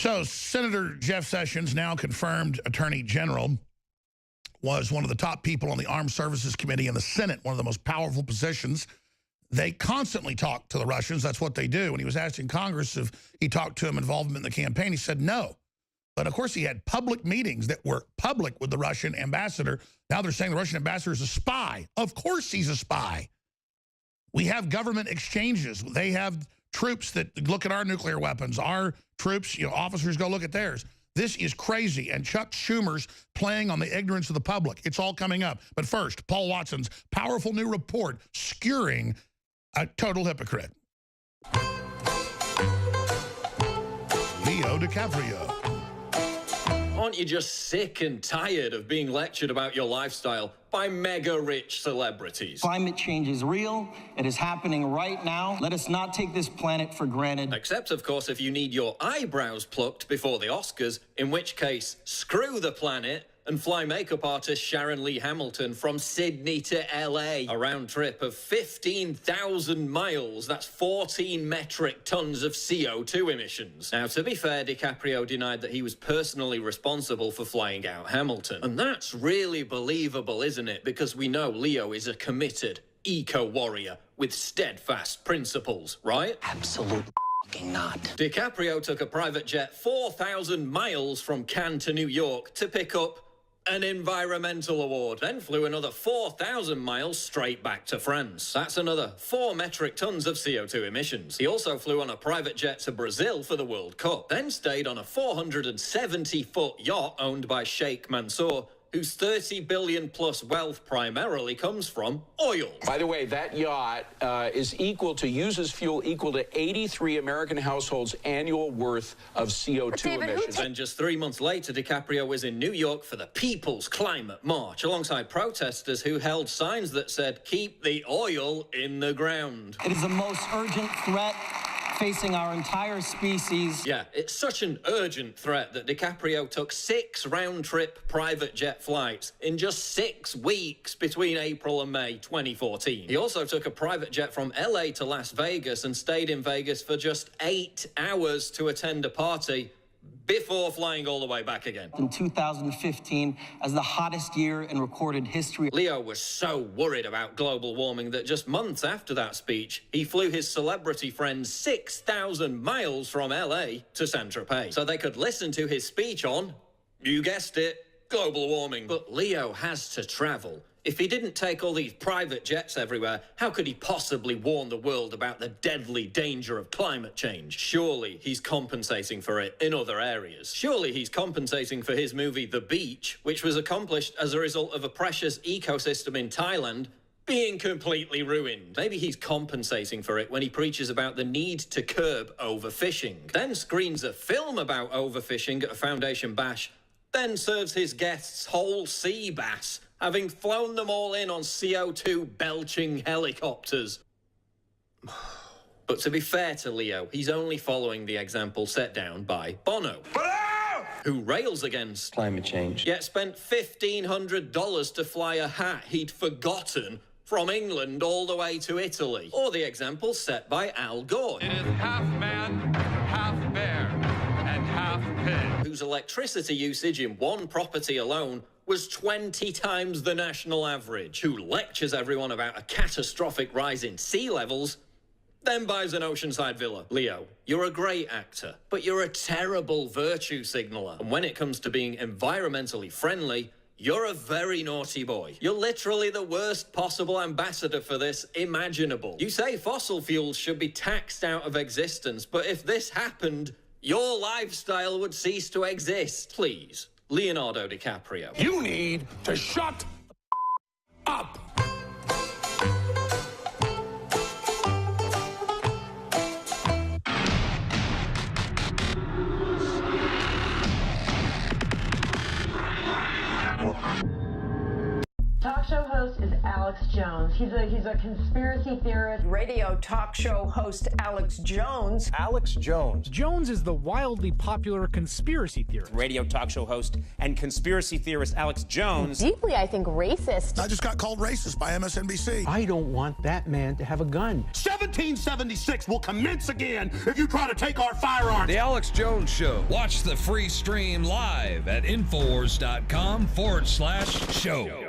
So Senator Jeff Sessions, now confirmed Attorney General, was one of the top people on the Armed Services Committee in the Senate, one of the most powerful positions. They constantly talk to the Russians. That's what they do. When he was asked in Congress if he talked to him, involvement in the campaign, he said no. But, of course, he had public meetings that were public with the Russian ambassador. Now they're saying the Russian ambassador is a spy. Of course he's a spy. We have government exchanges. They have troops that look at our nuclear weapons. Our troops, officers go look at theirs. This is crazy, and Chuck Schumer's playing on the ignorance of the public. It's all coming up. But first, Paul Watson's powerful new report skewering a total hypocrite. Leo DiCaprio. Aren't you just sick and tired of being lectured about your lifestyle by mega-rich celebrities? Climate change is real. It is happening right now. Let us not take this planet for granted. Except, of course, if you need your eyebrows plucked before the Oscars, in which case, screw the planet and fly makeup artist Sharon Lee Hamilton from Sydney to LA. A round trip of 15,000 miles. That's 14 metric tons of CO2 emissions. Now, to be fair, DiCaprio denied that he was personally responsible for flying out Hamilton. And that's really believable, isn't it? Because we know Leo is a committed eco-warrior with steadfast principles, right? Absolutely not. DiCaprio took a private jet 4,000 miles from Cannes to New York to pick up an environmental award, then flew another 4,000 miles straight back to France. That's another 4 metric tons of CO2 emissions. He also flew on a private jet to Brazil for the World Cup, then stayed on a 470-foot yacht owned by Sheikh Mansour, whose 30 billion plus wealth primarily comes from oil. By the way, that yacht uses fuel equal to 83 American households' annual worth of CO2 emissions. And just 3 months later, DiCaprio was in New York for the People's Climate March, alongside protesters who held signs that said, "Keep the oil in the ground." It is the most urgent threat facing our entire species. Yeah, it's such an urgent threat that DiCaprio took 6 round-trip private jet flights in just 6 weeks between April and May 2014. He also took a private jet from LA to Las Vegas and stayed in Vegas for just 8 hours to attend a party before flying all the way back again. In 2015, as the hottest year in recorded history. Leo was so worried about global warming that just months after that speech, he flew his celebrity friends 6,000 miles from LA to Saint-Tropez so they could listen to his speech on, you guessed it, global warming. But Leo has to travel. If he didn't take all these private jets everywhere, how could he possibly warn the world about the deadly danger of climate change? Surely he's compensating for it in other areas. Surely he's compensating for his movie The Beach, which was accomplished as a result of a precious ecosystem in Thailand being completely ruined. Maybe he's compensating for it when he preaches about the need to curb overfishing, then screens a film about overfishing at a foundation bash, then serves his guests whole sea bass, having flown them all in on CO2 belching helicopters. But to be fair to Leo, he's only following the example set down by Bono, who rails against Climate change. yet spent $1,500 to fly a hat he'd forgotten from England all the way to Italy. Or the example set by Al Gore. It is half man, half bear, and half pig. Whose electricity usage in one property alone was 20 times the national average, who lectures everyone about a catastrophic rise in sea levels, then buys an oceanside villa. Leo, you're a great actor, but you're a terrible virtue signaler. And when it comes to being environmentally friendly, you're a very naughty boy. You're literally the worst possible ambassador for this imaginable. You say fossil fuels should be taxed out of existence, but if this happened, your lifestyle would cease to exist. Please, Leonardo DiCaprio. You need to shut up. Talk show host is Alex Jones. He's a conspiracy theorist. Radio talk show host Alex Jones. Alex Jones. Jones is the wildly popular conspiracy theorist. Radio talk show host and conspiracy theorist Alex Jones. Deeply, I think, racist. I just got called racist by MSNBC. I don't want that man to have a gun. 7 1776 will commence again if you try to take our firearms. The Alex Jones Show. Watch the free stream live at Infowars.com/show.